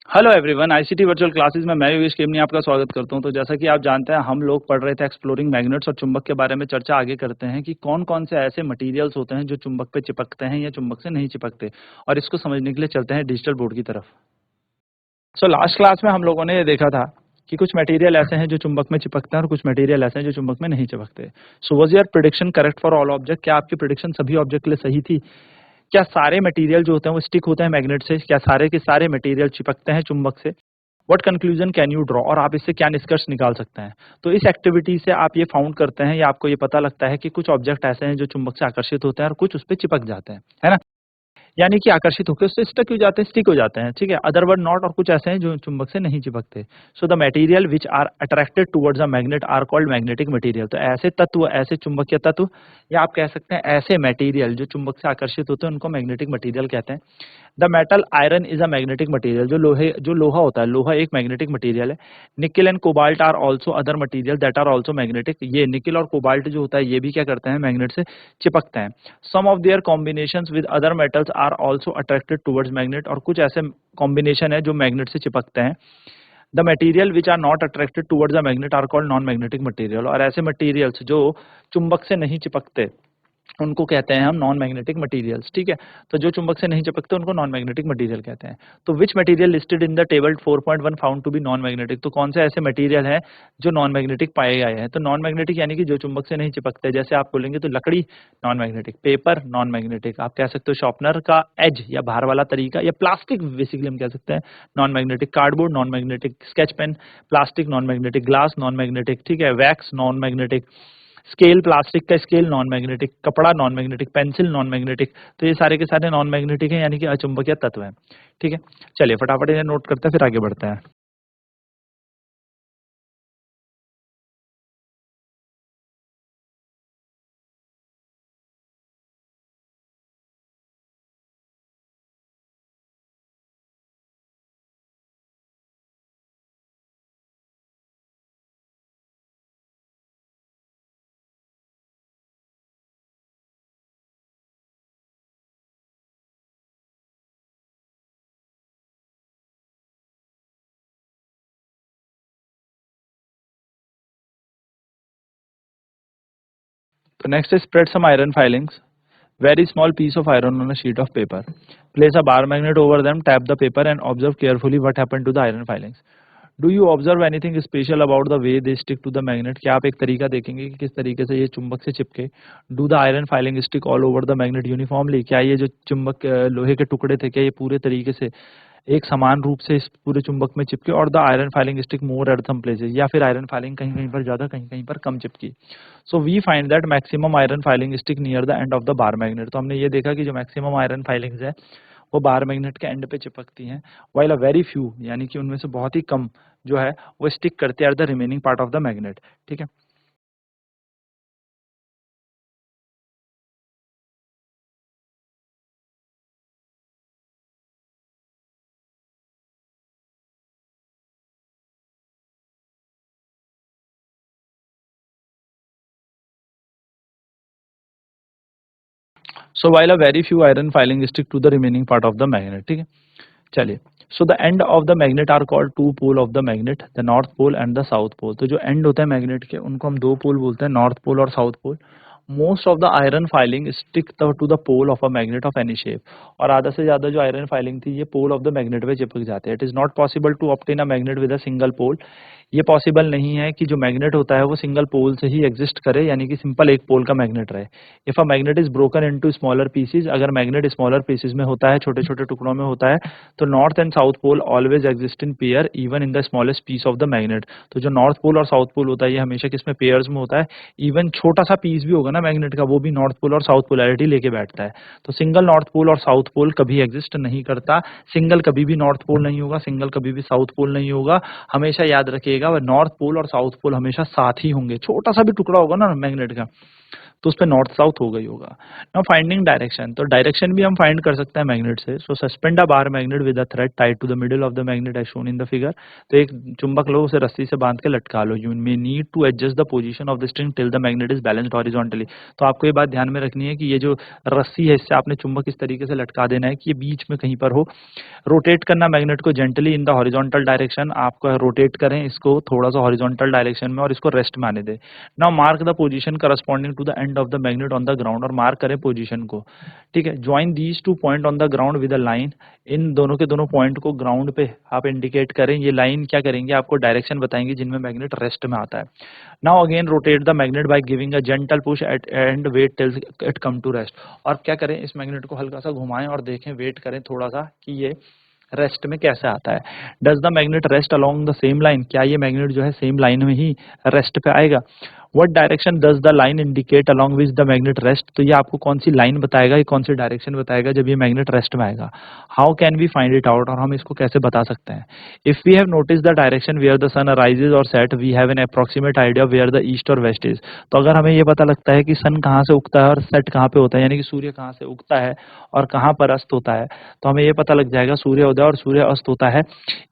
Hello everyone, ICT virtual classes में मैं योगेश केमनी आपका स्वागत करता हूं। तो जैसा कि आप जानते हैं, हम लोग पढ़ रहे थे एक्सप्लोरिंग मैग्नेट्स और चुंबक के बारे में चर्चा आगे करते हैं कि कौन-कौन से ऐसे मटेरियल्स होते हैं जो चुंबक पे चिपकते हैं या चुंबक से नहीं चिपकते। और इसको समझने के लिए चलते हैं डिजिटल बोर्ड की तरफ। सो लास्ट क्लास में हम लोगों ने ये देखा था कि कुछ मटेरियल ऐसे हैं जो चुंबक में चिपकते हैं और कुछ मटेरियल ऐसे हैं जो चुंबक में नहीं चिपकते। So was your prediction correct for all object? क्या आपकी प्रेडिक्शन सभी ऑब्जेक्ट के लिए सही थी? क्या सारे मटेरियल जो होते हैं वो स्टिक होते हैं मैग्नेट से? क्या सारे के सारे मटेरियल चिपकते हैं चुंबक से? What conclusion can you draw, और आप इससे क्या निष्कर्ष निकाल सकते हैं? तो इस एक्टिविटी से आप ये फाउंड करते हैं या आपको ये पता लगता है कि कुछ ऑब्जेक्ट ऐसे हैं जो चुंबक से आकर्षित होते हैं और कुछ उस पे चिपक जाते हैं, है ना? यानी कि आकर्षित होकर उससे स्टक हो जाते हैं, स्टिक हो जाते हैं, ठीक है। अदरवर्ड नॉट, और कुछ ऐसे हैं जो चुंबक से नहीं चिपकते। So the material which are attracted towards a magnet are called magnetic material. तो ऐसे तत्व, ऐसे चुंबकीय तत्व, या आप कह सकते हैं ऐसे मटेरियल जो चुंबक से आकर्षित होते हैं, उनको मैग्नेटिक मटेरियल कहते हैं। The metal iron is a magnetic material. जो लोहा होता है, लोहा एक मैग्नेटिक मटेरियल है। Nickel and cobalt are also other material that are also magnetic. ये निकेल और कोबाल्ट जो होता है, ये भी क्या करते हैं, मैग्नेट से चिपकते हैं। Some of their combinations with other metals are also attracted towards magnet. और कुछ ऐसे कॉम्बिनेशन है जो मैग्नेट से चिपकते हैं। The material which are not attracted towards the magnet are called non magnetic material. और ऐसे मटेरियल्स जो चुंबक से नहीं चिपकते, उनको कहते हैं हम नॉन मैग्नेटिक मटेरियल्स, ठीक है। तो जो चुंबक से नहीं चिपकते उनको नॉन मैग्नेटिक मटेरियल कहते हैं। तो which material listed in the table 4.1 found to be non magnetic. तो कौन से ऐसे मटेरियल हैं जो नॉन मैग्नेटिक पाए गए हैं? तो नॉन मैग्नेटिक यानी कि जो चुंबक से नहीं चिपकते। जैसे आप बोलेंगे तो लकड़ी non magnetic, paper non magnetic, आप कह सकते हो शॉर्पनर का एज या बाहर वाला तरीका, या प्लास्टिक बेसिकली हम कह सकते हैं non magnetic, cardboard non magnetic, sketch pen plastic non magnetic, glass non magnetic, ठीक है, wax non magnetic, scale plastic का स्केल नॉन मैग्नेटिक, कपड़ा non magnetic, pencil non magnetic. तो ये सारे के सारे नॉन मैग्नेटिक हैं, यानी कि अचुंबकीय तत्व हैं, ठीक है। चलिए फटाफट इन्हें नोट करते हैं, फिर आगे बढ़ते हैं। तो next is spread some iron filings, very small piece of iron on a sheet of paper, place a bar magnet over them, tap the paper and observe carefully what happened to the iron filings. Do you observe anything special about the way they stick to the magnet? क्या आप एक तरीका देखेंगे कि किस तरीके से ये चुंबक से चिपके? Do the iron filing stick all over the magnet uniformly? क्या ये जो चुंबक लोहे के टुकड़े थे, क्या ये पूरे तरीके से एक समान रूप से इस पूरे चुंबक में चिपके? और the iron filing stick more at some places, या फिर आयरन फाइलिंग कहीं कहीं पर ज्यादा, कहीं कहीं पर कम चिपकी? So we find that maximum iron filing stick near the end of the bar magnet. तो हमने ये देखा कि जो मैक्सिमम आयरन फाइलिंग्स है वो बार मैग्नेट के एंड पे चिपकती हैं, वाइल अ वेरी फ्यू, यानी कि उनमें से बहुत ही कम जो है वो स्टिक करते हैं the remaining part of the magnet, ठीक है। So while a very few iron filing stick to the remaining part of the magnet, ठीक है। चलिए, so the end of the magnet are called two pole of the magnet, the north pole and the south pole. तो जो and होता है magnet के, उनको हम दो पोल बोलते हैं, नॉर्थ पोल और south pole. Most of the iron filing stick to the pole of a magnet of any shape. और आधा से ज्यादा जो आयरन फाइलिंग थी, ये पोल ऑफ द मैग्नेट पे चिपक जाते हैं। It is not possible to obtain a magnet with a single pole. ये पॉसिबल नहीं है कि जो मैग्नेट होता है वो सिंगल पोल से ही एग्जिस्ट करे, यानी कि सिंपल एक पोल का मैग्नेट रहे। If a magnet is broken into smaller pieces, अगर मैग्नेट स्मॉलर पीसेज में होता है, छोटे छोटे टुकड़ों में होता है, तो north and south pole always exist in pair even in the smallest piece of the magnet. तो जो नॉर्थ पोल और साउथ पोल होता है, ये हमेशा किसमें, पेयर्स में होता है। इवन छोटा सा पीस भी होगा ना मैग्नेट का, वो भी नॉर्थ पोल और साउथ पोलैरिटी लेके बैठता है। तो सिंगल नॉर्थ पोल और साउथ पोल कभी एग्जिस्ट नहीं करता। सिंगल कभी भी नॉर्थ पोल नहीं होगा, सिंगल कभी भी साउथ पोल नहीं होगा। हमेशा याद रखिएगा, वह नॉर्थ पोल और साउथ पोल हमेशा साथ ही होंगे। छोटा सा भी टुकड़ा होगा ना मैग्नेट का, तो उस पर नॉर्थ साउथ हो गई होगा। नाउ फाइंडिंग डायरेक्शन, तो डायरेक्शन भी हम फाइंड कर सकते हैं मैग्नेट से। So suspend a bar magnet with a thread tied to the middle of the magnet as shown in the figure. तो एक चुंबक लो, उसे रस्सी से बांध के लटका लो। You may need to adjust the position of the string till the magnet is balanced horizontally. तो आपको ये बात ध्यान में रखनी है कि ये जो रस्सी है इससे आपने चुंबक इस तरीके से लटका देना है कि ये बीच में कहीं पर हो। रोटेट करना मैग्नेट को gently in the horizontal direction, आपको रोटेट करें इसको थोड़ा सा हॉरिजॉन्टल डायरेक्शन में और इसको रेस्ट में आने दें। Now mark the position corresponding to the end of the magnet on the ground, और मार्क करें पोजीशन को, ठीक है। Join these two point on the ground with a line, इन दोनों के दोनों पॉइंट को ग्राउंड पे आप इंडिकेट करें। ये लाइन क्या करेंगे, आपको डायरेक्शन बताएंगे जिनमें मैग्नेट रेस्ट में आता है। Now again rotate the magnet by giving a gentle push at end wait till it come to rest. और क्या करें, इस मैग्नेट को हल्का सा घुमाएं और देखें, वेट करें थोड़ा सा कि ये रेस्ट में कैसे आता है। Does the magnet rest along the same line, क्या ये मैग्नेट जो है सेम लाइन में ही रेस्ट पे आएगा। What direction does the line indicate along which the magnet rest, तो ये आपको कौन सी लाइन बताएगा, ये कौन सी डायरेक्शन बताएगा जब ये मैग्नेट रेस्ट में आएगा। How can we find it out, और हम इसको कैसे बता सकते हैं। If we have notice the direction where the sun arises और set, we have an approximate idea where the east और वेस्ट इज। तो अगर हमें ये पता लगता है कि सन कहाँ से उगता है और सेट कहाँ पे होता है, यानी कि सूर्य कहाँ से उगता है और कहाँ पर अस्त होता है, तो हमें ये पता लग जाएगा सूर्योदय और सूर्य अस्त होता है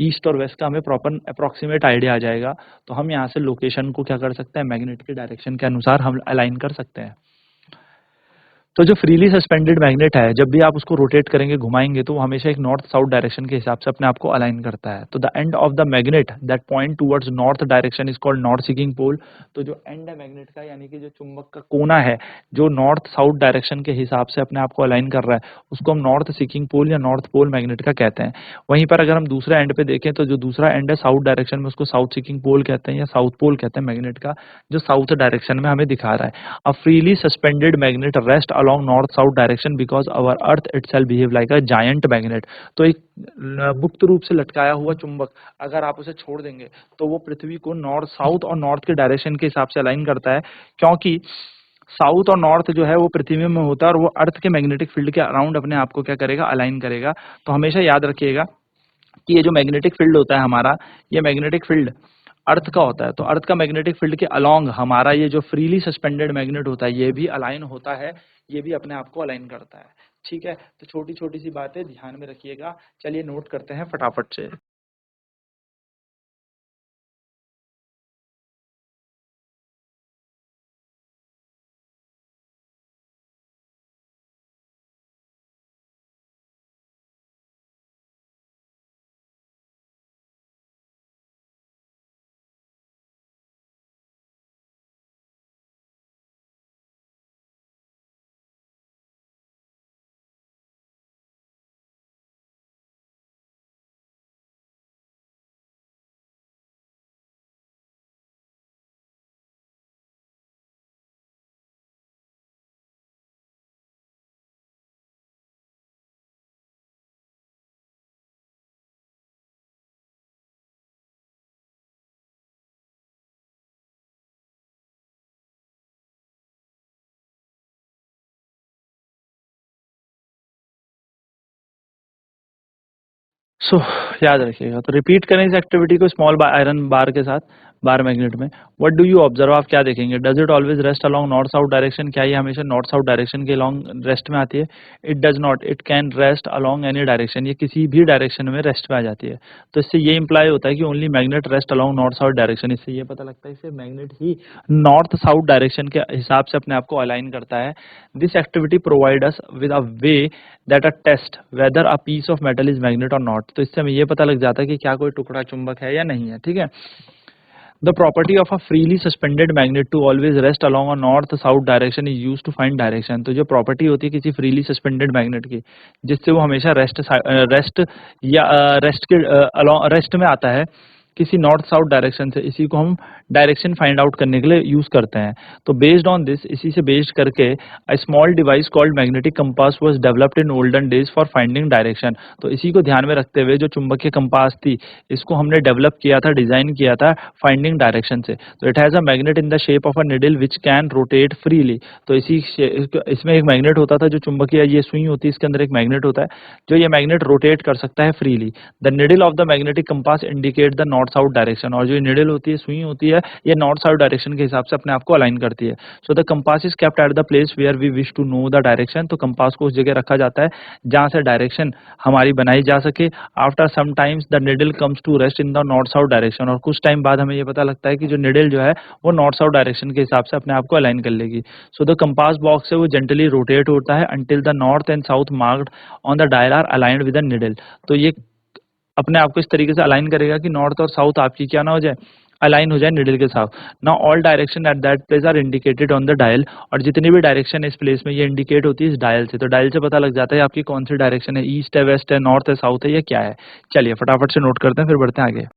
ईस्ट और वेस्ट का, हमें प्रॉपर अप्रोक्सीमेट आइडिया आ जाएगा। तो हम यहाँ से लोकेशन को क्या कर सकते हैं, मैग्नेट के डायरेक्शन के अनुसार हम अलाइन कर सकते हैं। तो जो फ्रीली सस्पेंडेड मैग्नेट है, जब भी आप उसको रोटेट करेंगे, घुमाएंगे, तो वो हमेशा एक नॉर्थ साउथ डायरेक्शन के हिसाब से अपने आप को अलाइन करता है। तो the end of the magnet that point towards north direction is called north seeking pole. तो जो एंड है मैग्नेट का, यानी कि जो चुंबक का कोना है जो नॉर्थ साउथ डायरेक्शन के हिसाब से अपने आप को अलाइन कर रहा है, उसको हम नॉर्थ सीकिंग पोल या नॉर्थ पोल मैग्नेट का कहते हैं। वहीं पर अगर हम दूसरा एंड पे देखें, तो जो दूसरा एंड है साउथ डायरेक्शन में, उसको साउथ सीकिंग पोल कहते हैं या साउथ पोल कहते हैं मैग्नेट का, जो साउथ डायरेक्शन में हमें दिखा रहा है। अ freely suspended magnet rest along north south direction because our earth itself behave like a giant magnet. तो एक मुक्त रूप से लटकाया हुआ चुंबक, अगर आप उसे छोड़ देंगे तो वो पृथ्वी को नॉर्थ साउथ और नॉर्थ के डायरेक्शन के हिसाब से अलाइन करता है, क्योंकि साउथ और नॉर्थ जो है वो पृथ्वी में होता है और वो अर्थ के मैग्नेटिक फील्ड के अराउंड अपने आप को क्या करेगा, अलाइन करेगा। तो हमेशा याद रखिएगा कि ये जो मैग्नेटिक फील्ड होता है हमारा, ये मैग्नेटिक फील्ड अर्थ का होता है। तो अर्थ का मैग्नेटिक फील्ड के अलोंग हमारा ये जो फ्रीली सस्पेंडेड मैग्नेट होता है, ये भी अलाइन होता है, ये भी अपने आप को अलाइन करता है। ठीक है, तो छोटी छोटी सी बातें ध्यान में रखिएगा। चलिए नोट करते हैं फटाफट से। सो याद रखिएगा, तो रिपीट करें इस एक्टिविटी को स्मॉल आयरन बार के साथ, बार मैग्नेट में। व्हाट डू यू ऑब्जर्व, आप क्या देखेंगे। Does it always rest along north south direction, क्या ये हमेशा नॉर्थ साउथ डायरेक्शन के अलोंग रेस्ट में आती है। It does not, it can rest along any direction, ये किसी भी डायरेक्शन में रेस्ट में आ जाती है। तो इससे ये इंप्लाई होता है कि only magnet rest along north south direction. इससे ये पता लगता है कि मैग्नेट ही नॉर्थ साउथ डायरेक्शन के हिसाब से अपने आप को अलाइन करता है। This activity provide us with a way that a test whether a piece of metal is magnet और नॉट। तो इससे हमें ये पता लग जाता है कि क्या कोई टुकड़ा चुंबक है या नहीं है। ठीक है, the property of a freely suspended magnet to always rest along a north south direction is used to find direction. तो जो प्रॉपर्टी होती है किसी फ्रीली सस्पेंडेड मैग्नेट की, जिससे वो हमेशा रेस्ट या रेस्ट के रेस्ट में आता है किसी नॉर्थ साउथ डायरेक्शन से, इसी को हम डायरेक्शन फाइंड आउट करने के लिए यूज करते हैं। तो बेस्ड ऑन दिस, इसी से बेस्ड करके a small device called magnetic compass was developed in olden days for finding direction. तो इसी को ध्यान में रखते हुए जो चुंबकीय कंपास थी, इसको हमने डेवलप किया था, डिजाइन किया था फाइंडिंग डायरेक्शन से। तो it has a magnet in the shape of a needle which can rotate freely. तो इसमें एक मैग्नेट होता था जो चुंबकीय, ये सुई होती है, इसके अंदर एक मैग्नेट होता है जो ये मैग्नेट रोटेट कर सकता है freely. The needle of the magnetic compass indicate the north south direction, और जो निडल होती है, सुई होती है, ये नॉर्थ साउथ डायरेक्शन के हिसाब से अपने आप को अलाइन करती है। So the compass is kept at the place where we wish to know the direction. तो कंपास को उस जगह रखा जाता है जहाँ से डायरेक्शन हमारी बनाई जा सके। After some times the needle comes to rest in the north south direction, और कुछ टाइम बाद हमें ये पता लगता है कि जो निडल जो है वो नॉर्थ साउथ डायरेक्शन के हिसाब से अपने आप को अलाइन कर लेगी। सो द कंपास बॉक्स है वो जेंटली रोटेट होता है until the north and south marked on the dial are aligned with the needle. तो ये अपने आप को इस तरीके से अलाइन करेगा कि नॉर्थ और साउथ आपकी क्या ना हो जाए, अलाइन हो जाए निडल के साथ। Now all direction at that place are indicated on the dial, और जितनी भी डायरेक्शन इस प्लेस में ये इंडिकेट होती है इस डायल से। तो डायल से पता लग जाता है आपकी कौन सी डायरेक्शन है, ईस्ट है, वेस्ट है, नॉर्थ है, साउथ है, या क्या है। चलिए फटाफट से नोट करते हैं, फिर बढ़ते हैं आगे।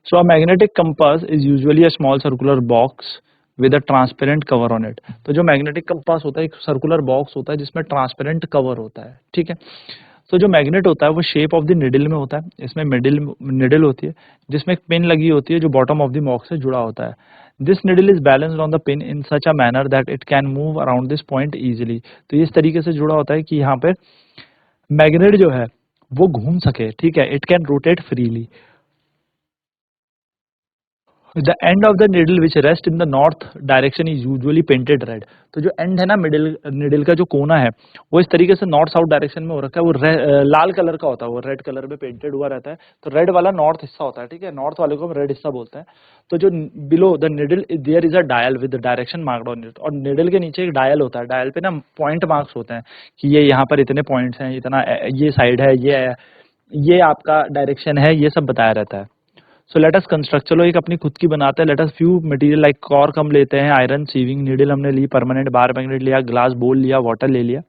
So a magnetic compass is usually a small circular box with a transparent cover on it। तो जो मैग्नेटिक कंपास होता है एक सर्कुलर बॉक्स होता है जिसमें ट्रांसपेरेंट कवर होता है, ठीक है। तो जो मैग्नेट होता है वो शेप ऑफ द निडल में होता है, इसमें मिडिल निडल होती है जिसमें एक पिन लगी होती है जो बॉटम ऑफ द बॉक्स से जुड़ा होता है। This needle is balanced on the pin in such a manner that it can move around this point easily. तो इस तरीके से जुड़ा होता है कि यहाँ पे मैग्नेट जो है वो घूम सके, ठीक है, it can rotate freely. The end of the needle which rest in the north direction is usually painted red. तो जो एंड है ना मिडिल निडल का जो कोना है वो इस तरीके से नॉर्थ साउथ डायरेक्शन में हो रखा है, वो लाल कलर का होता है, वो रेड कलर में पेंटेड हुआ रहता है। तो रेड वाला नॉर्थ हिस्सा होता है, ठीक है, नॉर्थ वाले को हम रेड हिस्सा बोलते हैं। तो जो below the needle there is a dial with direction marked on it, और निडल के नीचे एक डायल होता है, डायल पे ना पॉइंट मार्क्स होते हैं कि ये यहाँ पर इतने पॉइंट्स हैं, इतना ये साइड है, ये आपका डायरेक्शन है, ये सब बताया रहता है। सो लेट अस कंस्ट्रक्ट, चलो एक अपनी खुद की बनाते हैं। Let us few material like cork हम लेते हैं, आयरन, सीविंग नीडल हमने ली, परमानेंट बार मैग्नेट लिया, ग्लास बोल लिया, वाटर ले लिया।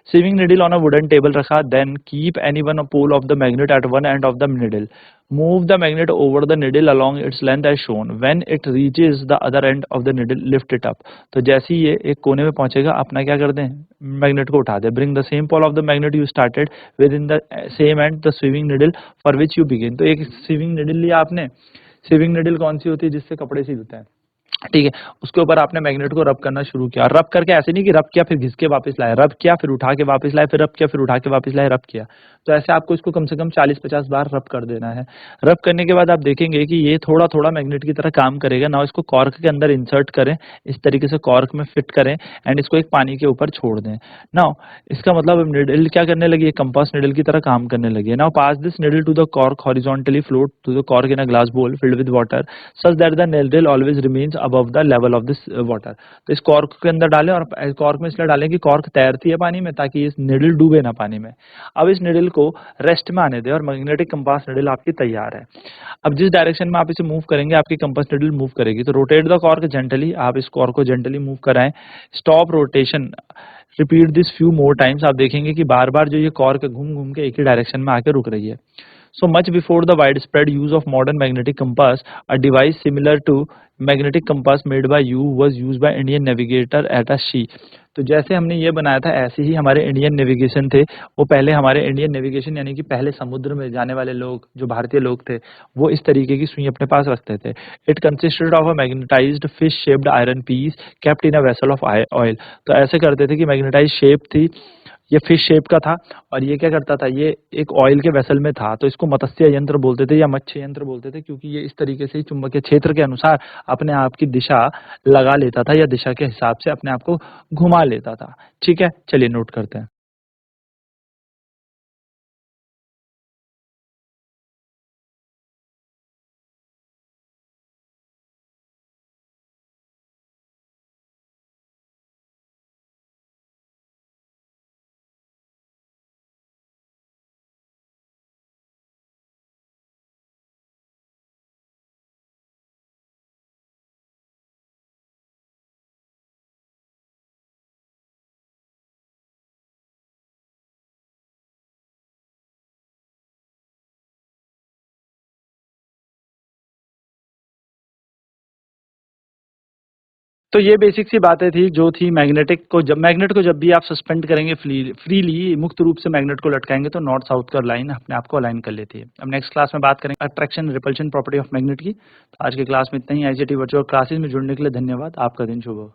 Sewing needle on a wooden table रखा, then keep any one pole of the magnet at one end of the needle, move the magnet over the needle along its length as shown, when it reaches the other end of the needle lift it up. तो जैसे ही ये एक कोने में पहुंचेगा अपना क्या कर दें, मैग्नेट को उठा दे। Bring the same pole of the magnet you started with in the same end the swinging needle for which you begin. तो एक स्विंगिंग निडल लिया आपने, स्विंगिंग निडल कौन सी होती है जिससे कपड़े सिलते हैं, ठीक है, उसके ऊपर आपने मैग्नेट को रब करना शुरू किया। रब करके ऐसे नहीं कि रब किया फिर घिस के वापस लाए, रब किया फिर उठा के वापस लाए, फिर रब किया फिर उठा के वापस लाए, रब किया। तो ऐसे आपको इसको कम से कम 40-50 बार रब कर देना है। रब करने के बाद आप देखेंगे कि ये थोड़ा थोड़ा मैग्नेट की तरह काम करेगा। ना इसको कॉर्क के अंदर इंसर्ट करें, इस तरीके से कॉर्क में फिट करें एंड इसको एक पानी के ऊपर छोड़ दें। नाउ इसका मतलब अब निडल क्या करने लगी है, कंपास निडल की तरह काम करने लगी है। Now pass this needle to the cork horizontally, float to the cork in a glass bowl filled with water such that the needle always remains above the level of this water. तो इस cork के अंदर डालें, और cork में इसलिए डालें कि कॉर्क तैरती है पानी में ताकि इस निडल डूबे ना पानी में। अब इस निडल को रेस्ट में आने दें और मैग्नेटिक कंपास निडल आपकी तैयार है। अब जिस डायरेक्शन में आप इसे मूव करेंगे आपकी कंपास निडल मूव करेगी। तो रोटेट द कॉर्क जेंटली, आप इस कॉर्क को जेंटली मूव कराएं। Stop rotation, repeat this few more times. आप देखेंगे कि बार बार जो ये कॉर्क घूम घूम के एक ही डायरेक्शन में आके रुक रही है। So much before the widespread use of modern magnetic compass, a device similar to magnetic compass made by you was used by Indian navigator at a sea। तो जैसे हमने ये बनाया था ऐसे ही हमारे इंडियन नेविगेशन थे, वो पहले हमारे इंडियन नेविगेशन यानी कि पहले समुद्र में जाने वाले लोग जो भारतीय लोग थे वो इस तरीके की सुई अपने पास रखते थे। It consisted of a magnetised fish shaped iron piece kept in a vessel of oil. तो ऐसे करते थे कि मैग्नेटाइज शेप थी, ये फिश शेप का था, और ये क्या करता था, ये एक ऑयल के वेसल में था। तो इसको मत्स्य यंत्र बोलते थे या मत्स्य यंत्र बोलते थे, क्योंकि ये इस तरीके से ही चुंबकीय क्षेत्र के अनुसार अपने आप की दिशा लगा लेता था या दिशा के हिसाब से अपने आप को घुमा लेता था। ठीक है, चलिए नोट करते हैं। तो ये बेसिक सी बातें थी जो थी मैग्नेट को जब भी आप सस्पेंड करेंगे फ्रीली मुक्त रूप से मैग्नेट को लटकाएंगे तो नॉर्थ साउथ का लाइन अपने आप को अलाइन कर लेती है। अब नेक्स्ट क्लास में बात करेंगे attraction repulsion property of magnet की। तो आज के क्लास में इतना ही। आईसीटी वर्चुअल क्लासेस में जुड़ने के लिए धन्यवाद। आपका दिन शुभ हो।